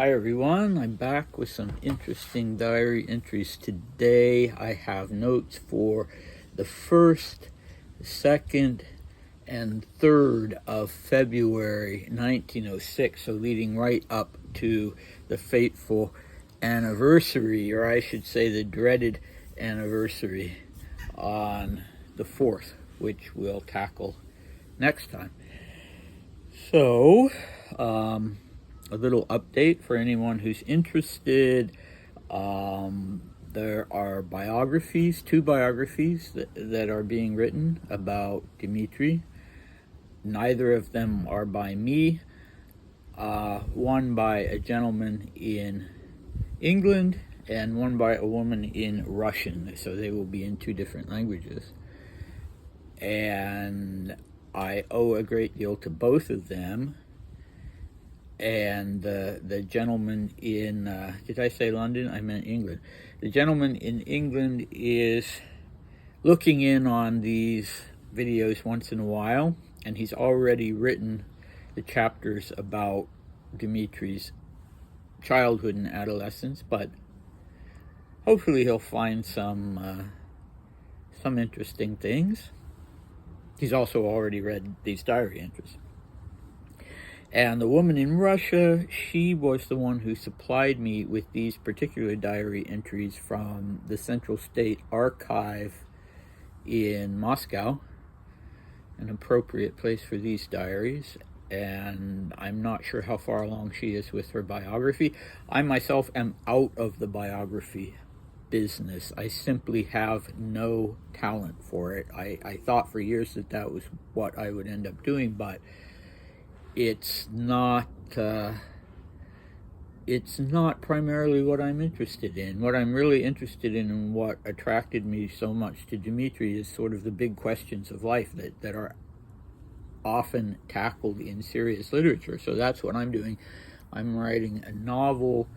Hi everyone, I'm back with some interesting diary entries today. I have notes for the 1st, 2nd, and 3rd of February 1906, so leading right up to the fateful anniversary, or I should say the dreaded anniversary on the 4th, which we'll tackle next time. So, a little update for anyone who's interested. There are biographies, 2 biographies that are being written about Dmitri. Neither of them are by me. One by a gentleman in England and one by a woman in Russian. So they will be in 2 different languages. And I owe a great deal to both of them. And the gentleman in, did I say London? I meant England. The gentleman in England is looking in on these videos once in a while, and he's already written the chapters about Dmitri's childhood and adolescence, but hopefully he'll find some interesting things. He's also already read these diary entries. And the woman in Russia, she was the one who supplied me with these particular diary entries from the Central State Archive in Moscow, an appropriate place for these diaries. And I'm not sure how far along she is with her biography. I myself am out of the biography business. I simply have no talent for it. I thought for years that was what I would end up doing, but it's not primarily what I'm interested in. What I'm really interested in and what attracted me so much to Dmitri is sort of the big questions of life that are often tackled in serious literature. So that's what I'm doing. I'm writing a novel,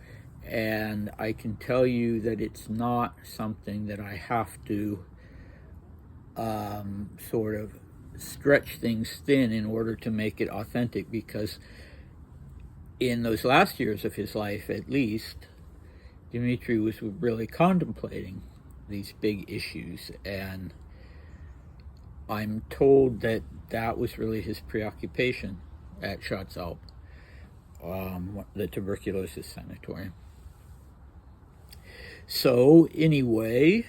and I can tell you that it's not something that I have to sort of stretch things thin in order to make it authentic, because in those last years of his life, at least, Dmitri was really contemplating these big issues, and I'm told that was really his preoccupation at Schatzalp, the tuberculosis sanatorium. So anyway,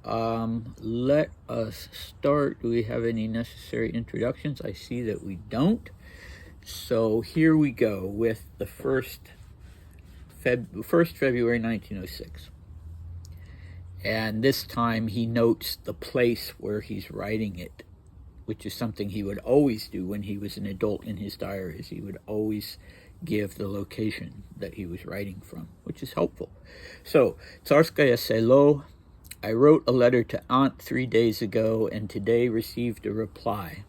let us start. Do we have any necessary introductions? I see that we don't. So here we go with the 1st February 1906. And this time he notes the place where he's writing it, which is something he would always do when he was an adult in his diaries. He would always give the location that he was writing from, which is helpful. So, Tsarskaya Selo. I wrote a letter to Aunt 3 days ago and today received a reply.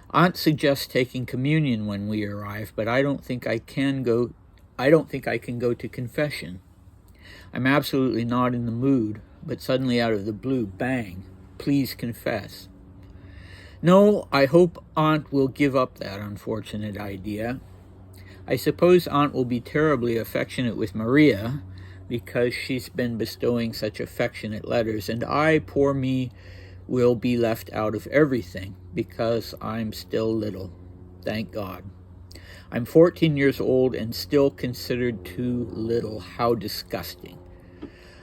Aunt suggests taking communion when we arrive, but I don't think I can go to confession. I'm absolutely not in the mood, but suddenly out of the blue, bang, please confess. No, I hope Aunt will give up that unfortunate idea. I suppose Aunt will be terribly affectionate with Maria, because she's been bestowing such affectionate letters, and I, poor me, will be left out of everything because I'm still little. Thank God. I'm 14 years old and still considered too little. How disgusting.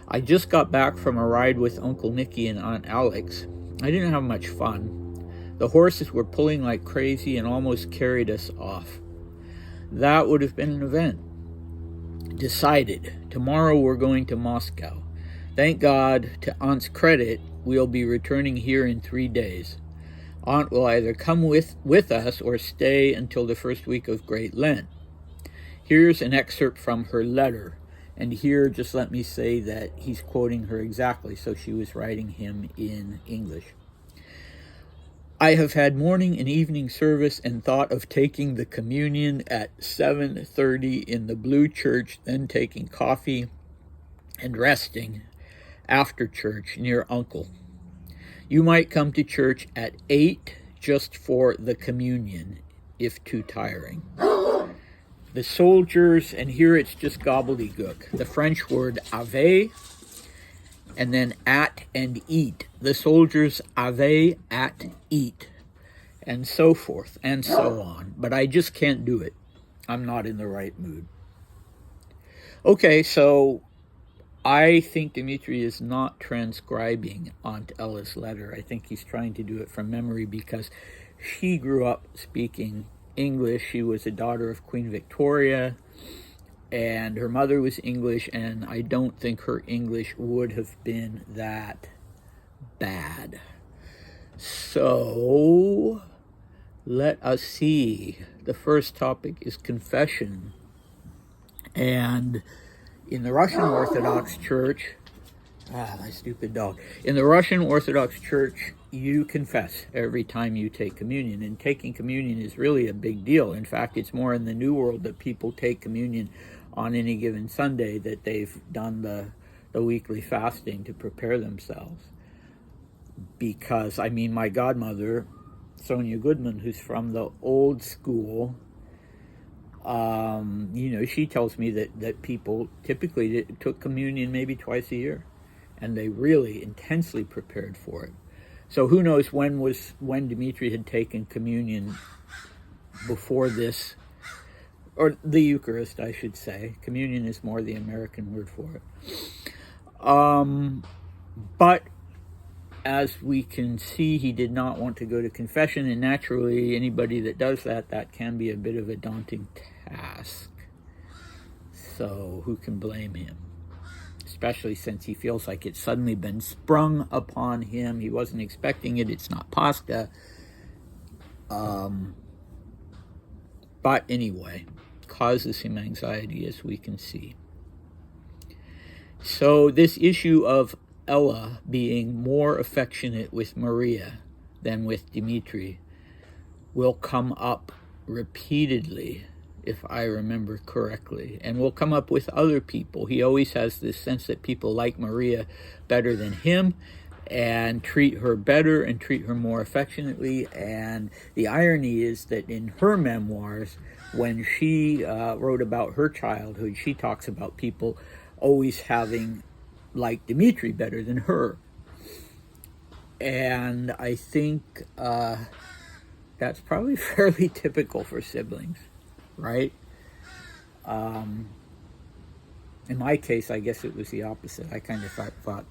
I just got back from a ride with Uncle Nicky and Aunt Alex. I didn't have much fun. The horses were pulling like crazy and almost carried us off. That would have been an event. Decided. Tomorrow we're going to Moscow. Thank God, to Aunt's credit, we'll be returning here in 3 days. Aunt will either come with us or stay until the first week of Great Lent. Here's an excerpt from her letter. And here, just let me say that he's quoting her exactly, so she was writing him in English. I have had morning and evening service and thought of taking the communion at 7:30 in the Blue Church, then taking coffee and resting after church near Uncle. You might come to church at 8 just for the communion, if too tiring. The soldiers, and here it's just gobbledygook. The French word avait, and then at and eat. The soldiers avait, at, eat, and so forth and so on. But I just can't do it. I'm not in the right mood. Okay, so I think Dmitri is not transcribing Aunt Ella's letter. I think he's trying to do it from memory because she grew up speaking English. She was a daughter of Queen Victoria, and her mother was English, and I don't think her English would have been that bad. So let us see. The first topic is confession. And in the Russian Orthodox Church, my stupid dog. In the Russian Orthodox Church, you confess every time you take communion. And taking communion is really a big deal. In fact, it's more in the New World that people take communion on any given Sunday, that they've done the weekly fasting to prepare themselves. Because, I mean, my godmother, Sonia Goodman, who's from the old school, she tells me that people typically took communion maybe twice a year, and they really intensely prepared for it. So who knows when Dmitri had taken communion before this, or the Eucharist, I should say. Communion is more the American word for it. But as we can see, he did not want to go to confession, and naturally, anybody that does that can be a bit of a daunting task. So who can blame him? Especially since he feels like it's suddenly been sprung upon him. He wasn't expecting it. It's not pasta. But anyway, causes him anxiety, as we can see. So this issue of Ella being more affectionate with Maria than with Dmitri will come up repeatedly, if I remember correctly, and will come up with other people. He always has this sense that people like Maria better than him and treat her better and treat her more affectionately. And the irony is that in her memoirs, when she wrote about her childhood, she talks about people always having liked Dmitri better than her. And I think that's probably fairly typical for siblings, right? In my case, I guess it was the opposite. I kind of thought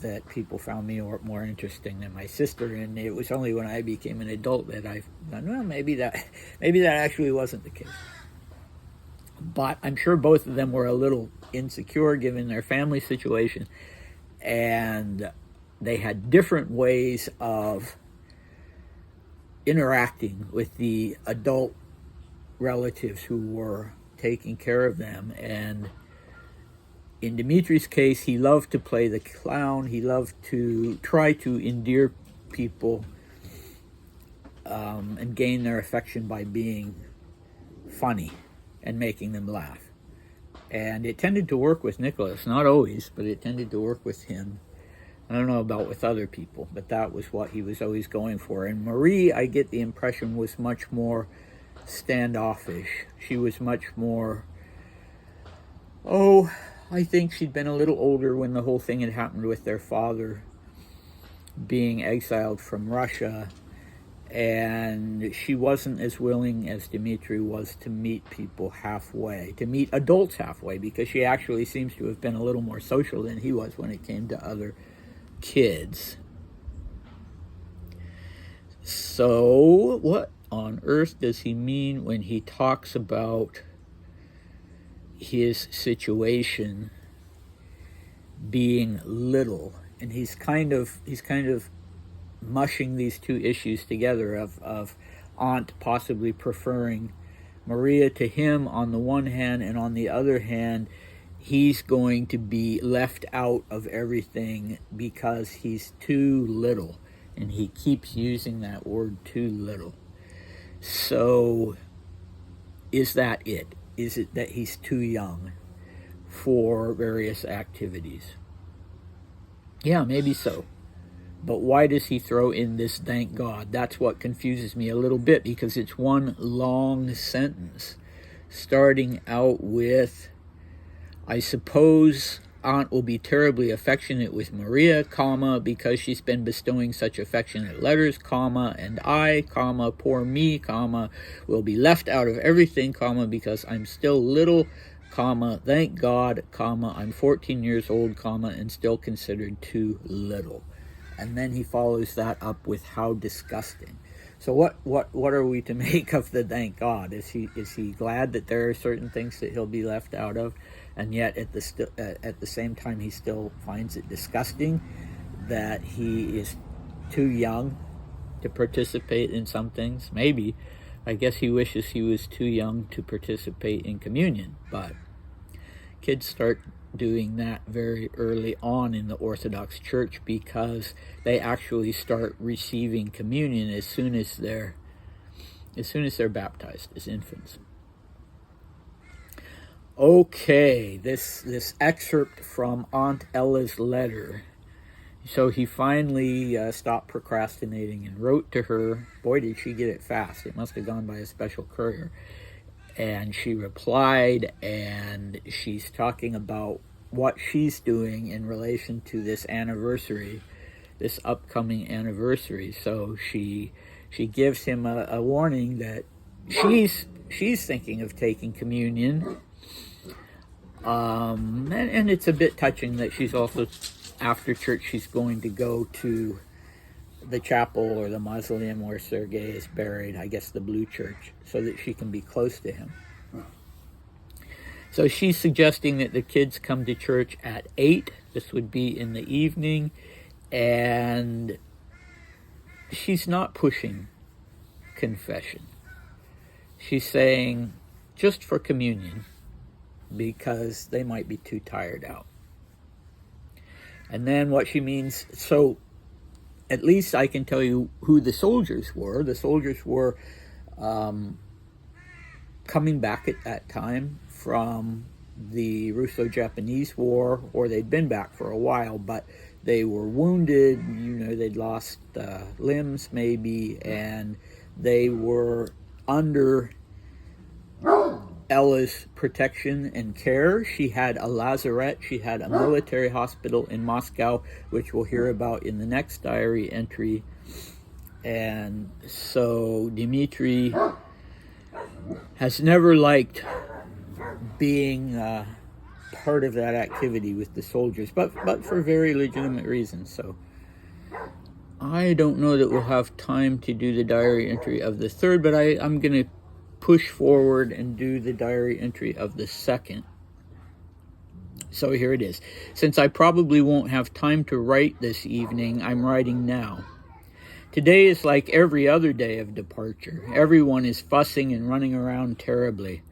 that people found me more interesting than my sister, and it was only when I became an adult that I thought, well, maybe that actually wasn't the case. But I'm sure both of them were a little insecure given their family situation, and they had different ways of interacting with the adult relatives who were taking care of them. And in Dmitri's case, he loved to play the clown. He loved to try to endear people and gain their affection by being funny and making them laugh. And it tended to work with Nicholas, not always, but it tended to work with him. I don't know about with other people, but that was what he was always going for. And Marie, I get the impression, was much more standoffish. She was much more, I think she'd been a little older when the whole thing had happened with their father being exiled from Russia, and she wasn't as willing as Dmitri was to meet people halfway, to meet adults halfway, because she actually seems to have been a little more social than he was when it came to other kids. So what on earth does he mean when he talks about his situation being little? And he's kind of mushing these two issues together of Aunt possibly preferring Maria to him on the one hand, and on the other hand, he's going to be left out of everything because he's too little. And he keeps using that word, too little. So is that it? Is it that he's too young for various activities? Yeah, maybe so. But why does he throw in this thank God? That's what confuses me a little bit, because it's one long sentence. starting out with, I suppose Aunt will be terribly affectionate with Maria, comma, because she's been bestowing such affectionate letters, comma, and I, comma, poor me, comma, will be left out of everything, comma, because I'm still little, comma, thank God, comma, I'm 14 years old, comma, and still considered too little. And then he follows that up with how disgusting. So what are we to make of the thank God? Is he glad that there are certain things that he'll be left out of, and yet at the same time he still finds it disgusting that he is too young to participate in some things? Maybe. I guess he wishes he was too young to participate in communion, but kids start doing that very early on in the Orthodox Church because they actually start receiving communion as soon as they're baptized as infants. Okay, this excerpt from Aunt Ella's letter. So he finally stopped procrastinating and wrote to her. Boy, did she get it fast. It must have gone by a special courier. And she replied, and she's talking about what she's doing in relation to this anniversary, this upcoming anniversary. So she gives him a warning that she's thinking of taking communion. And it's a bit touching that she's also, after church, she's going to go to the chapel or the mausoleum where Sergei is buried, I guess the Blue Church, so that she can be close to him. So she's suggesting that the kids come to church at 8. This would be in the evening. And she's not pushing confession. She's saying just for communion, because they might be too tired out. And then what she means, so at least I can tell you who the soldiers were. The soldiers were coming back at that time from the Russo-Japanese War, or they'd been back for a while, but they were wounded, they'd lost limbs maybe, and they were under Ella's protection and care. She had a lazaret, she had a military hospital in Moscow, which we'll hear about in the next diary entry. And so Dmitri has never liked being part of that activity with the soldiers, but for very legitimate reasons. So I don't know that we'll have time to do the diary entry of the third, but I'm going to push forward and do the diary entry of the second. So here it is. Since I probably won't have time to write this evening, I'm writing now. Today is like every other day of departure. Everyone is fussing and running around terribly.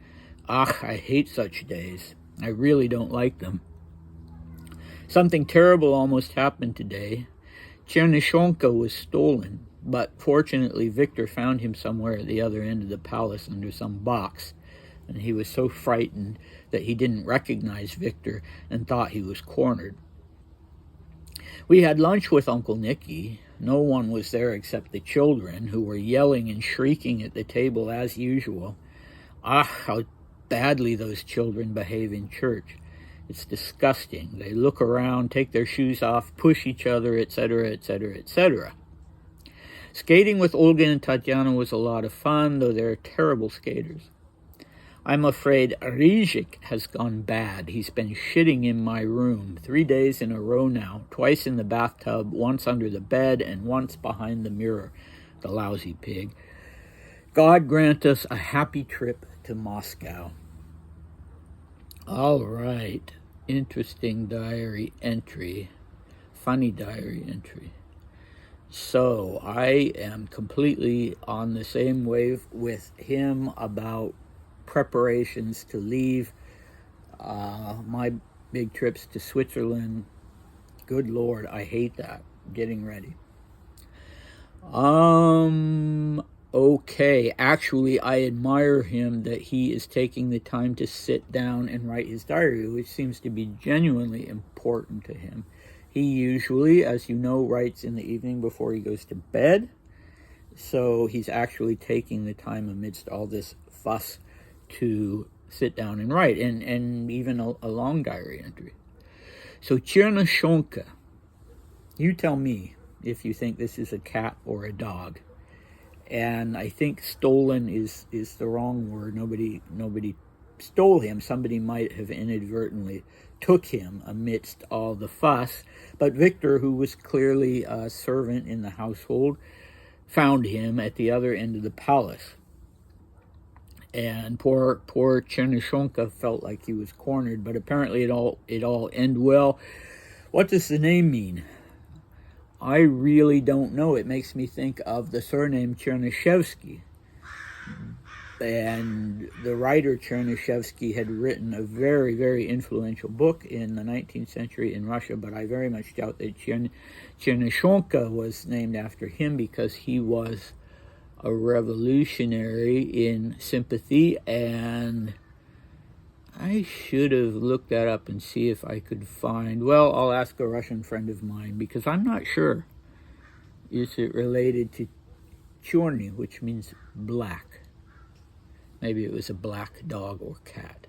Ah, I hate such days. I really don't like them. Something terrible almost happened today. Chernyshonka was stolen, but fortunately Victor found him somewhere at the other end of the palace under some box, and he was so frightened that he didn't recognize Victor and thought he was cornered. We had lunch with Uncle Nicky. No one was there except the children, who were yelling and shrieking at the table as usual. Ah, how badly those children behave in church. It's disgusting. They look around, take their shoes off, push each other, etc., etc., etc. Skating with Olga and Tatiana was a lot of fun, though they're terrible skaters. I'm afraid Rizhik has gone bad. He's been shitting in my room 3 days in a row now, twice in the bathtub, once under the bed, and once behind the mirror. The lousy pig. God grant us a happy trip to Moscow. All right. Interesting diary entry. Funny diary entry. So I am completely on the same wave with him about preparations to leave. My big trips to Switzerland. Good Lord, I hate that. Getting ready. Okay, actually, I admire him that he is taking the time to sit down and write his diary, which seems to be genuinely important to him. He usually, as you know, writes in the evening before he goes to bed, so he's actually taking the time amidst all this fuss to sit down and write, and even a long diary entry. So Chernyshonka, you tell me if you think this is a cat or a dog. And I think stolen is the wrong word. Nobody stole him. Somebody might have inadvertently took him amidst all the fuss. But Victor, who was clearly a servant in the household, found him at the other end of the palace. And poor Chernyshonka felt like he was cornered, but apparently it all ended well. What does the name mean? I really don't know. It makes me think of the surname Chernyshevsky. And the writer Chernyshevsky had written a very, very influential book in the 19th century in Russia, but I very much doubt that Chernyshonka was named after him, because he was a revolutionary in sympathy, and I should have looked that up and see if I could find, well, I'll ask a Russian friend of mine, because I'm not sure. Is it related to Chorny, which means black? Maybe it was a black dog or cat.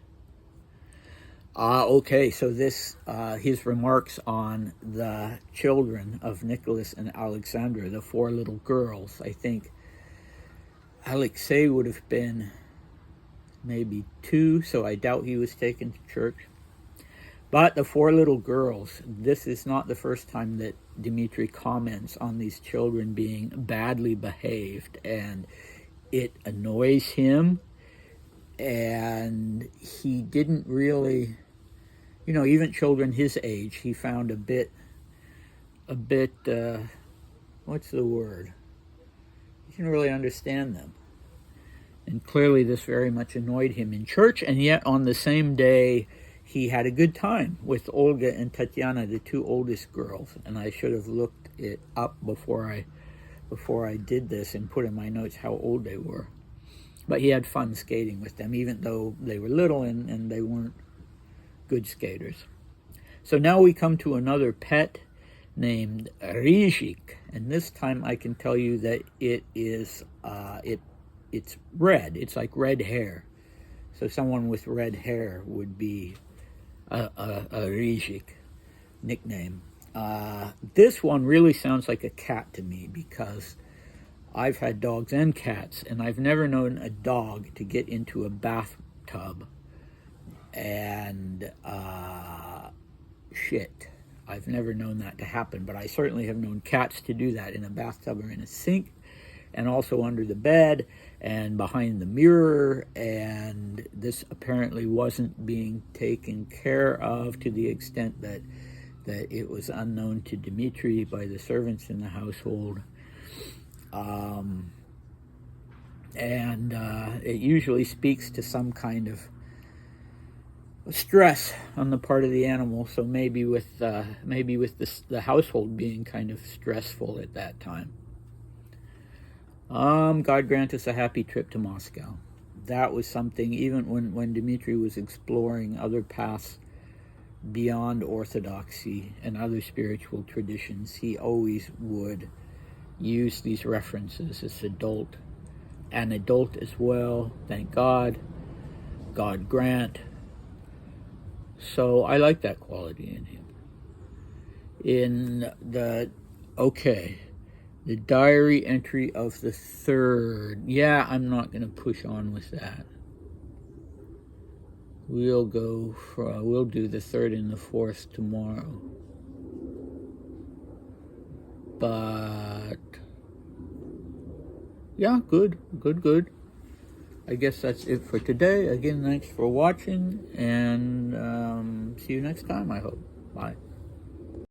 Okay, so this, his remarks on the children of Nicholas and Alexandra, the 4 little girls. I think Alexei would have been maybe 2, so I doubt he was taken to church. But the 4 little girls, this is not the first time that Dmitri comments on these children being badly behaved, and it annoys him, and he didn't really, even children his age, he found a bit, what's the word? He didn't really understand them. And clearly this very much annoyed him in church, and yet on the same day he had a good time with Olga and Tatiana, the 2 oldest girls. And I should have looked it up before I did this and put in my notes how old they were. But he had fun skating with them, even though they were little and they weren't good skaters. So now we come to another pet named Rizhik, and this time I can tell you that it is it's red. It's like red hair. So someone with red hair would be a Rizhik nickname. This one really sounds like a cat to me, because I've had dogs and cats, and I've never known a dog to get into a bathtub and shit. I've never known that to happen, but I certainly have known cats to do that in a bathtub or in a sink, and also under the bed and behind the mirror. And this apparently wasn't being taken care of to the extent that it was unknown to Dmitri by the servants in the household. It usually speaks to some kind of stress on the part of the animal. So maybe with the household being kind of stressful at that time. God grant us a happy trip to Moscow. That was something, even when Dmitri was exploring other paths beyond orthodoxy and other spiritual traditions, he always would use these references as an adult as well. Thank God. God grant. So I like that quality in him. In the diary entry of the 3rd. Yeah, I'm not going to push on with that. We'll do the 3rd and the 4th tomorrow. But yeah, good. I guess that's it for today. Again, thanks for watching, and see you next time, I hope. Bye.